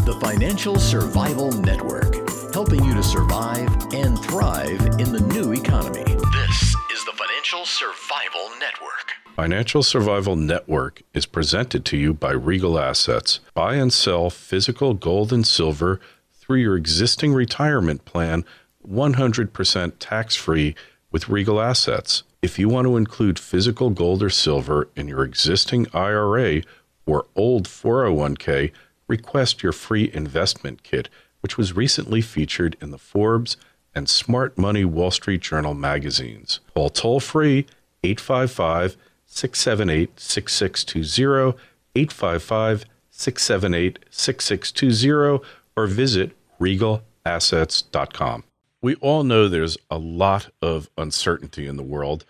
The Financial Survival Network, helping you to survive and thrive in the new economy. This is the Financial Survival Network. Financial Survival Network is presented to you by Regal Assets. Buy and sell physical gold and silver through your existing retirement plan, 100% tax-free with Regal Assets. If you want to include physical gold or silver in your existing IRA or old 401k, request your free investment kit, which was recently featured in the Forbes and Smart Money Wall Street Journal magazines. Call toll-free 855-678-6620, 855-678-6620, or visit regalassets.com. We all know there's a lot of uncertainty in the world,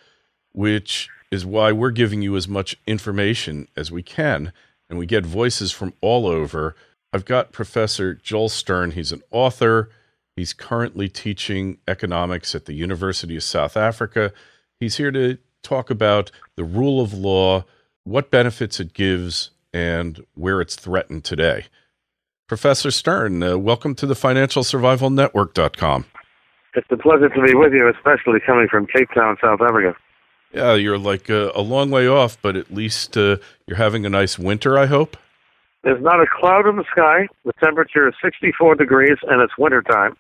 which is why we're giving you as much information as we can, and we get voices from all over. I've got Professor Joel Stern. He's an author. He's currently teaching economics at the University of South Africa. He's here to talk about the rule of law, what benefits it gives, and where it's threatened today. Professor Stern, welcome to the FinancialSurvivalNetwork.com. It's a pleasure to be with you, especially coming from Cape Town, South Africa. Yeah, you're like a long way off, but at least you're having a nice winter, I hope. There's not a cloud in the sky. The temperature is 64 degrees, and it's wintertime.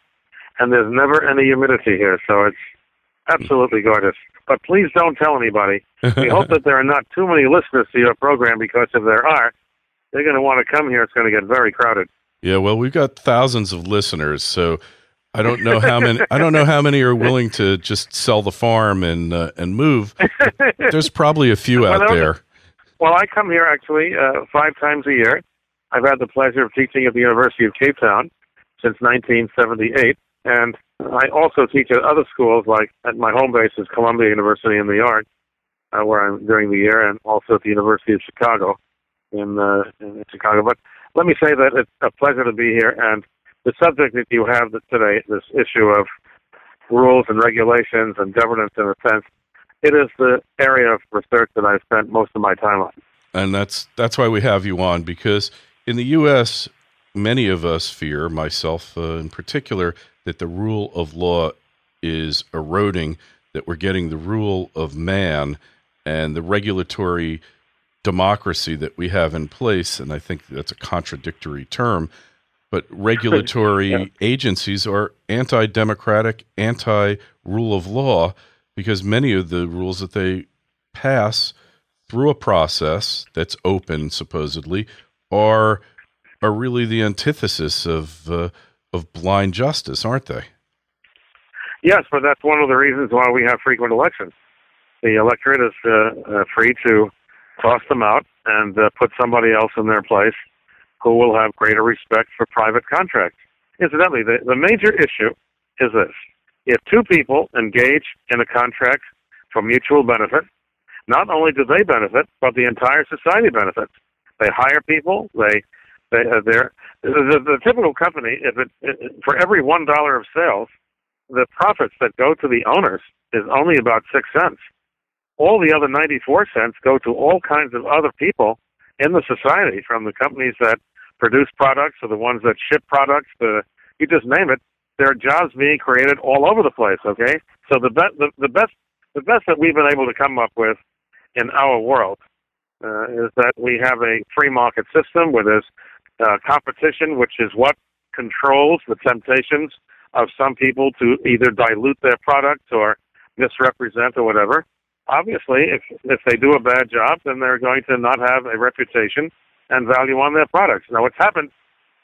And there's never any humidity here, so it's absolutely gorgeous. But please don't tell anybody. We hope that there are not too many listeners to your program, because if there are, they're going to want to come here. It's going to get very crowded. Yeah, well, we've got thousands of listeners, so I don't know how many. I don't know how many are willing to just sell the farm and move. There's probably a few out there. Well, I come here actually 5 times a year. I've had the pleasure of teaching at the University of Cape Town since 1978, and I also teach at other schools. Like at my home base is Columbia University in New York, where I'm during the year, and also at the University of Chicago in Chicago. But let me say that it's a pleasure to be here, and the subject that you have today, this issue of rules and regulations and governance in a sense, it is the area of research that I've spent most of my time on. And that's why we have you on, because in the U.S., many of us fear, myself in particular, that the rule of law is eroding, that we're getting the rule of man and the regulatory democracy that we have in place, and I think that's a contradictory term, but regulatory agencies are anti-democratic, anti-rule of law, because many of the rules that they pass through a process that's open, supposedly, are really the antithesis of blind justice, aren't they? Yes, but that's one of the reasons why we have frequent elections. The electorate is free to toss them out and put somebody else in their place who will have greater respect for private contracts. Incidentally, the major issue is this. If two people engage in a contract for mutual benefit, not only do they benefit, but the entire society benefits. They hire people. The typical company, for every $1 of sales, the profits that go to the owners is only about 6 cents. All the other 94 cents go to all kinds of other people in the society, from the companies that produce products to the ones that ship products. You just name it. There are jobs being created all over the place. Okay, so the best that we've been able to come up with in our world is that we have a free market system where there's competition, which is what controls the temptations of some people to either dilute their products or misrepresent or whatever. Obviously, if they do a bad job, then they're going to not have a reputation and value on their products. Now, what's happened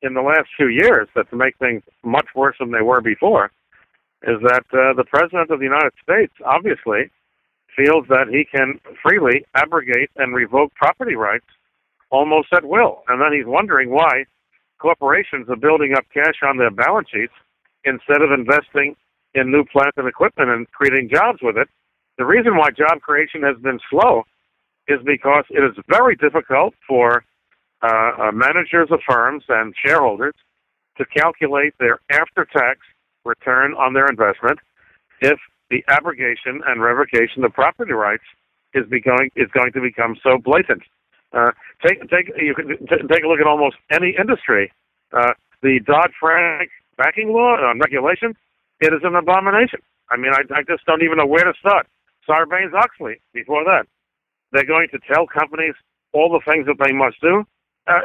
in the last few years, that to make things much worse than they were before, is that the President of the United States obviously feels that he can freely abrogate and revoke property rights almost at will. And then he's wondering why corporations are building up cash on their balance sheets instead of investing in new plant and equipment and creating jobs with it. The reason why job creation has been slow is because it is very difficult for managers of firms and shareholders to calculate their after-tax return on their investment if the abrogation and revocation of property rights is going to become so blatant. You can take a look at almost any industry, The Dodd-Frank banking law on regulation, it is an abomination. I mean, I just don't even know where to start. Sarbanes-Oxley, before that. They're going to tell companies all the things that they must do.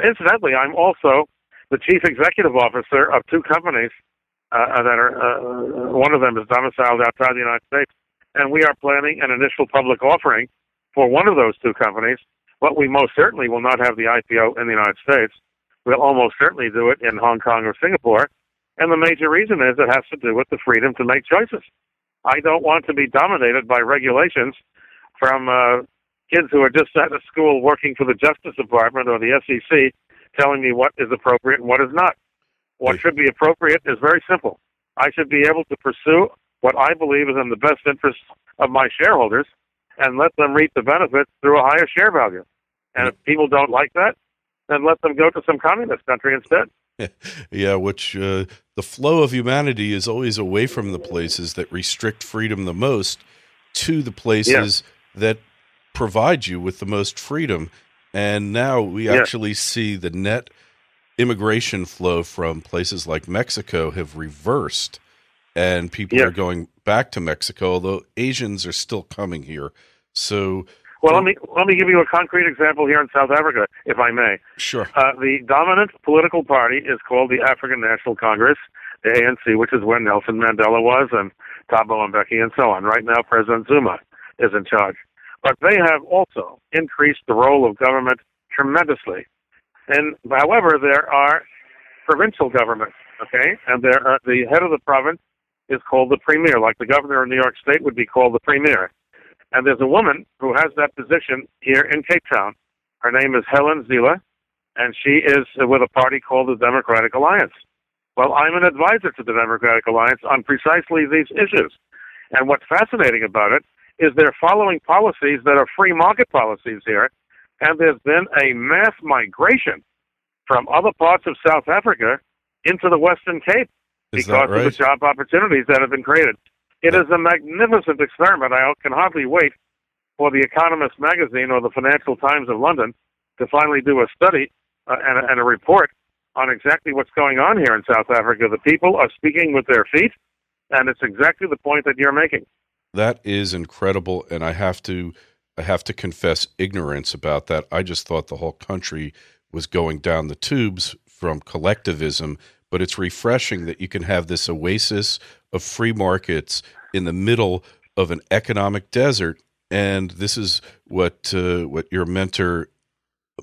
Incidentally, I'm also the chief executive officer of two companies that are, one of them is domiciled outside the United States, and we are planning an initial public offering for one of those two companies, but we most certainly will not have the IPO in the United States. We'll almost certainly do it in Hong Kong or Singapore, and the major reason is it has to do with the freedom to make choices. I don't want to be dominated by regulations from kids who are just out of school working for the Justice Department or the SEC telling me what is appropriate and what is not. What should be appropriate is very simple. I should be able to pursue what I believe is in the best interest of my shareholders and let them reap the benefits through a higher share value. And if people don't like that, then let them go to some communist country instead. Yeah, which the flow of humanity is always away from the places that restrict freedom the most to the places that provide you with the most freedom. And now we actually see the net immigration flow from places like Mexico have reversed, and people are going back to Mexico, although Asians are still coming here. So, well, let me give you a concrete example here in South Africa, if I may. Sure. The dominant political party is called the African National Congress, the ANC, which is where Nelson Mandela was, and Thabo Mbeki, and so on. Right now, President Zuma is in charge. But they have also increased the role of government tremendously. And however, there are provincial governments, okay? And the head of the province is called the premier, like the governor of New York State would be called the premier. And there's a woman who has that position here in Cape Town. Her name is Helen Zille, and she is with a party called the Democratic Alliance. Well, I'm an advisor to the Democratic Alliance on precisely these issues. And what's fascinating about it is they're following policies that are free market policies here, and there's been a mass migration from other parts of South Africa into the Western Cape because of the job opportunities that have been created. It is a magnificent experiment. I can hardly wait for the Economist magazine or the Financial Times of London to finally do a study and a report on exactly what's going on here in South Africa. The people are speaking with their feet, and it's exactly the point that you're making. That is incredible, and I have to confess ignorance about that. I just thought the whole country was going down the tubes from collectivism, but it's refreshing that you can have this oasis of free markets in the middle of an economic desert. And this is what your mentor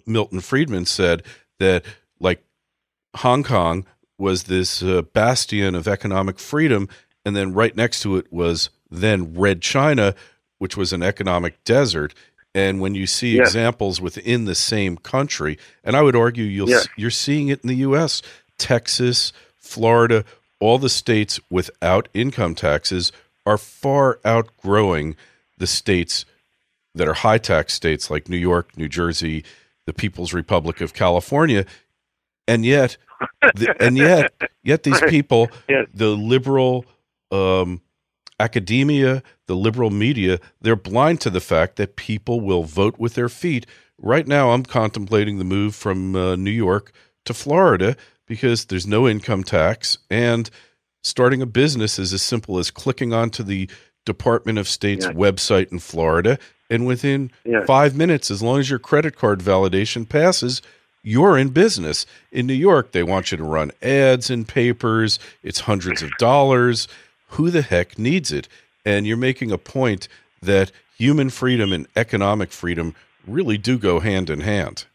Milton Friedman said, that like Hong Kong was this bastion of economic freedom, and then right next to it was then Red China, which was an economic desert. And when you see examples within the same country, and I would argue you're seeing it in the U.S., Texas, Florida, all the states without income taxes are far outgrowing the states that are high tax states like New York, New Jersey, the People's Republic of California. And yet these people, the liberal academia, the liberal media, they're blind to the fact that people will vote with their feet. Right now, I'm contemplating the move from New York to Florida because there's no income tax, and starting a business is as simple as clicking onto the Department of State's website in Florida, and within 5 minutes, as long as your credit card validation passes, you're in business. In New York, they want you to run ads in papers. It's hundreds of dollars. Who the heck needs it? And you're making a point that human freedom and economic freedom really do go hand in hand.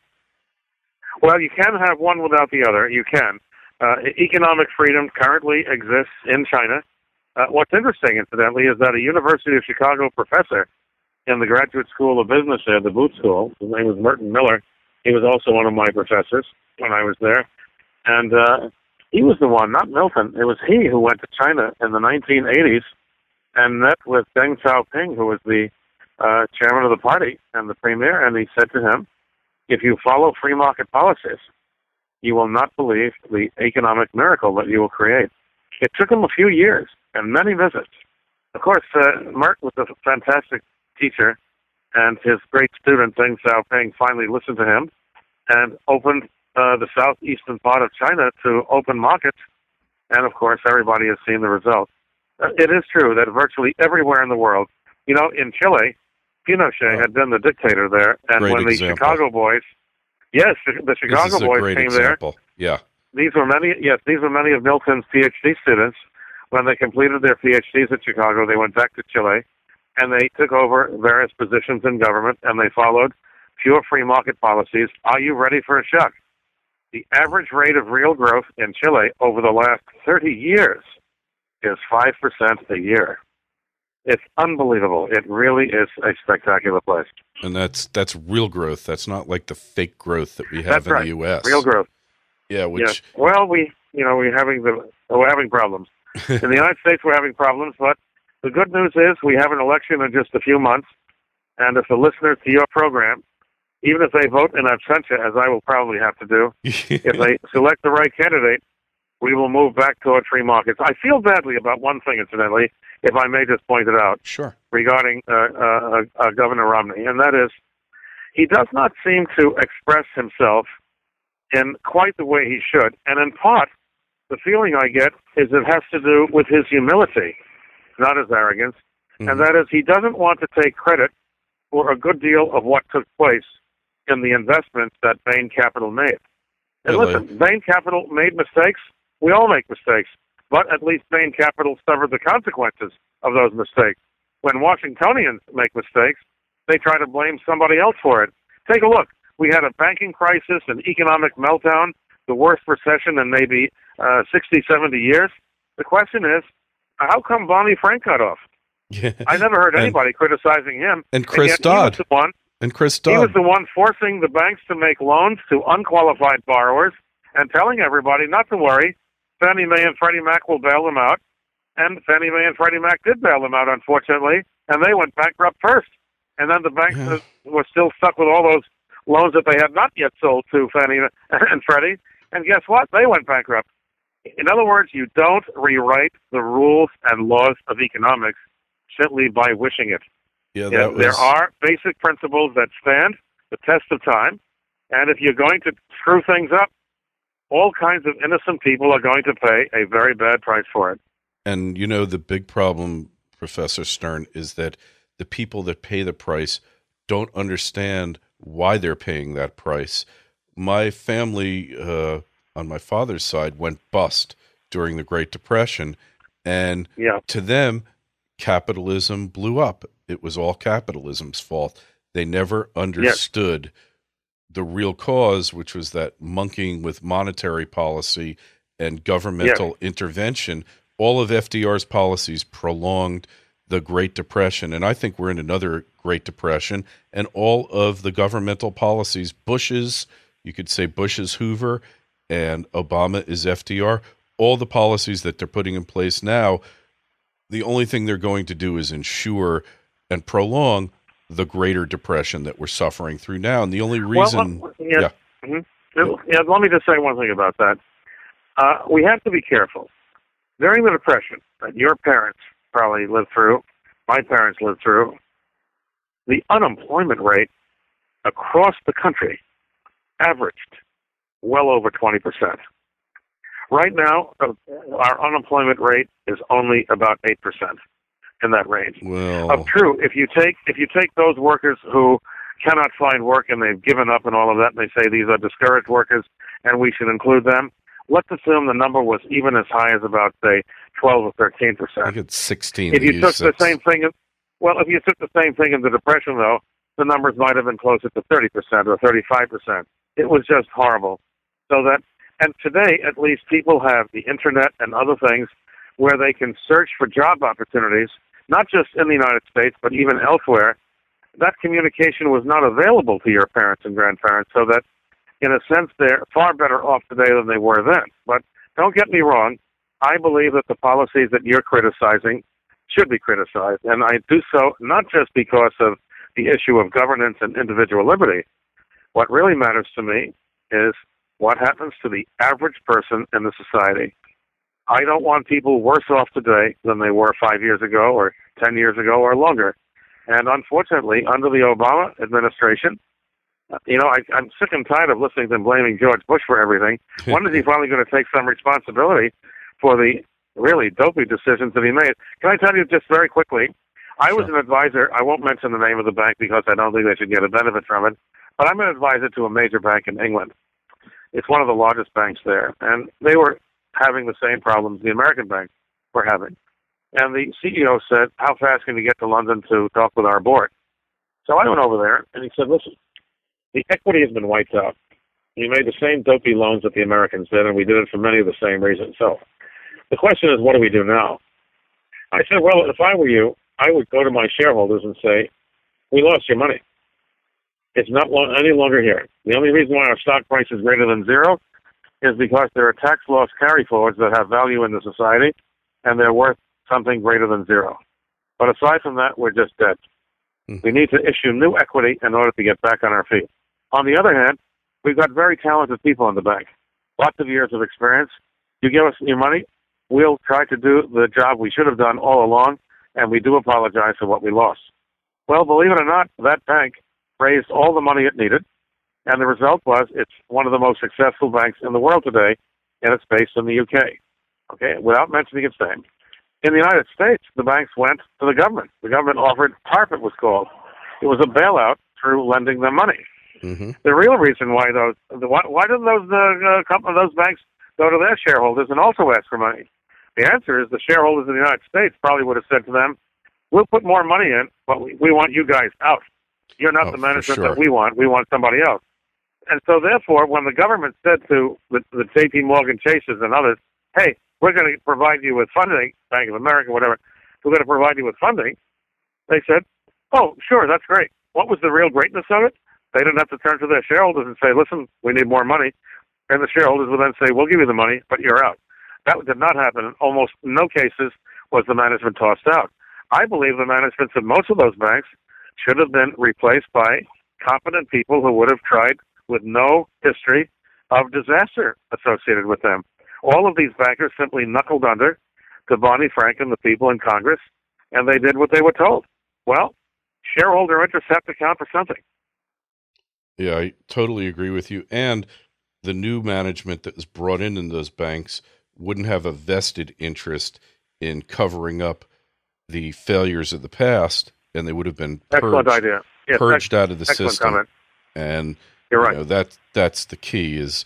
Well, you can have one without the other. You can. Economic freedom currently exists in China. What's interesting, incidentally, is that a University of Chicago professor in the Graduate School of Business there, the Booth School, his name was Merton Miller. He was also one of my professors when I was there. And he was the one, not Milton, it was he who went to China in the 1980s and met with Deng Xiaoping, who was the chairman of the party and the premier, and he said to him, if you follow free market policies, you will not believe the economic miracle that you will create. It took him a few years and many visits. Of course, Mert was a fantastic teacher, and his great student, Deng Xiaoping, finally listened to him and opened the southeastern part of China to open markets, and of course everybody has seen the results. It is true that virtually everywhere in the world, in Chile, Pinochet had been the dictator there, and Great when the example. Chicago boys, the Chicago boys came example. there. Yeah. These were many of Milton's PhD students. When they completed their PhDs at Chicago, they went back to Chile, and they took over various positions in government, and they followed pure free market policies. Are you ready for a shock? The average rate of real growth in Chile over the last 30 years is 5% a year. It's unbelievable. It really is a spectacular place. And that's real growth. That's not like the fake growth that we have That's in right. the U.S. Real growth. Yeah, which Yes. Well, we're having problems. In the United States, we're having problems, but the good news is we have an election in just a few months, and if the listeners to your program, even if they vote in absentia, as I will probably have to do, if they select the right candidate, we will move back toward free markets. I feel badly about one thing, incidentally, if I may just point it out, Sure. regarding Governor Romney, and that is he does not seem to express himself in quite the way he should, and in part, the feeling I get is it has to do with his humility, not his arrogance, and that is he doesn't want to take credit for a good deal of what took place in the investments that Bain Capital made. And listen, Bain Capital made mistakes. We all make mistakes, but at least Bain Capital suffered the consequences of those mistakes. When Washingtonians make mistakes, they try to blame somebody else for it. Take a look. We had a banking crisis, an economic meltdown, the worst recession in maybe 60, 70 years. The question is, how come Bonnie Frank got off? Yeah. I never heard anybody criticizing him. And Chris yet Dodd. He was the one forcing the banks to make loans to unqualified borrowers and telling everybody not to worry. Fannie Mae and Freddie Mac will bail them out. And Fannie Mae and Freddie Mac did bail them out, unfortunately, and they went bankrupt first. And then the banks were still stuck with all those loans that they had not yet sold to Fannie and Freddie. And guess what? They went bankrupt. In other words, you don't rewrite the rules and laws of economics simply by wishing it. Yeah, there are basic principles that stand the test of time, and if you're going to screw things up, all kinds of innocent people are going to pay a very bad price for it. And the big problem, Professor Stern, is that the people that pay the price don't understand why they're paying that price. My family, on my father's side, went bust during the Great Depression, and to them, capitalism blew up. It was all capitalism's fault. They never understood the real cause, which was that monkeying with monetary policy and governmental intervention. All of FDR's policies prolonged the Great Depression, and I think we're in another Great Depression, and all of the governmental policies, Bush's, you could say Bush's Hoover, and Obama is FDR, all the policies that they're putting in place now, the only thing they're going to do is ensure and prolong the Greater Depression that we're suffering through now. And the only reason... Let me just say one thing about that. We have to be careful. During the Depression that your parents probably lived through, my parents lived through, the unemployment rate across the country averaged well over 20%. Right now, our unemployment rate is only about 8%, in that range. Well, True, if you take those workers who cannot find work and they've given up and all of that, and they say these are discouraged workers and we should include them, let's assume the number was even as high as about, say, 12 or 13%. I think it's 16. If you took the same thing, if you took the same thing in the Depression, though, the numbers might have been closer to 30% or 35%. It was just horrible. And today, at least, people have the internet and other things where they can search for job opportunities, not just in the United States, but even elsewhere. That communication was not available to your parents and grandparents, so that, in a sense, they're far better off today than they were then. But don't get me wrong, I believe that the policies that you're criticizing should be criticized, and I do so not just because of the issue of governance and individual liberty. What really matters to me is what happens to the average person in the society. I don't want people worse off today than they were 5 years ago or 10 years ago or longer. And unfortunately, under the Obama administration, I'm sick and tired of listening to them blaming George Bush for everything. When is he finally going to take some responsibility for the really dopey decisions that he made? Can I tell you just very quickly? I was an advisor. I won't mention the name of the bank because I don't think they should get a benefit from it. But I'm an advisor to a major bank in England. It's one of the largest banks there. And they were having the same problems the American banks were having. And the CEO said, how fast can you get to London to talk with our board? So I went over there, and he said, listen, the equity has been wiped out. We made the same dopey loans that the Americans did, and we did it for many of the same reasons. So the question is, what do we do now? I said, well, if I were you, I would go to my shareholders and say, we lost your money. It's not any longer here. The only reason why our stock price is greater than zero is because there are tax loss carry-forwards that have value in the society, and they're worth something greater than zero. But aside from that, we're just dead. We need to issue new equity in order to get back on our feet. On the other hand, we've got very talented people in the bank, lots of years of experience. You give us your money, we'll try to do the job we should have done all along, and we do apologize for what we lost. Well, believe it or not, that bank raised all the money it needed, and the result was it's one of the most successful banks in the world today, and it's based in the UK, okay, without mentioning its name. In the United States, the banks went to the government. The government offered TARP, it was called. It was a bailout through lending them money. Mm-hmm. The real reason why why didn't those banks go to their shareholders and also ask for money? The answer is the shareholders in the United States probably would have said to them, we'll put more money in, but we want you guys out. You're not the management that we want. We want somebody else. And so therefore, when the government said to the J.P. Morgan Chases and others, hey, we're going to provide you with funding, Bank of America, whatever, we're going to provide you with funding, they said, oh, sure, that's great. What was the real greatness of it? They didn't have to turn to their shareholders and say, listen, we need more money. And the shareholders would then say, we'll give you the money, but you're out. That did not happen. In almost no cases was the management tossed out. I believe the managements of most of those banks should have been replaced by competent people who would have tried with no history of disaster associated with them. All of these bankers simply knuckled under to Barney Frank and the people in Congress, and they did what they were told. Well, shareholder interests have to count for something. Yeah, I totally agree with you. And the new management that was brought in those banks wouldn't have a vested interest in covering up the failures of the past, and they would have been purged out of the system. Comment. And you're right. That's the key is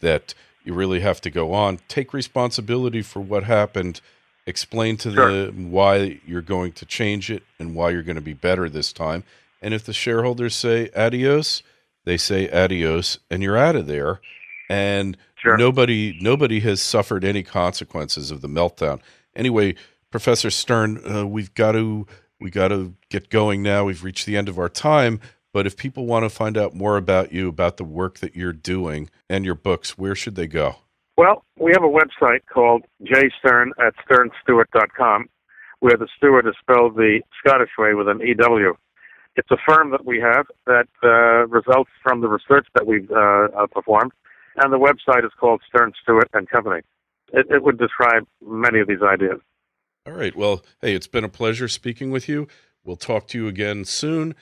that you really have to go on, take responsibility for what happened, explain to them why you're going to change it and why you're going to be better this time. And if the shareholders say adios, they say adios, and you're out of there. And nobody has suffered any consequences of the meltdown. Anyway, Professor Stern, we got to get going now. We've reached the end of our time. But if people want to find out more about you, about the work that you're doing and your books, where should they go? Well, we have a website called jstern@sternstewart.com, where the Stewart is spelled the Scottish way with an EW. It's a firm that we have that results from the research that we've performed, and the website is called Stern Stewart and Company. It would describe many of these ideas. All right. Well, hey, it's been a pleasure speaking with you. We'll talk to you again soon.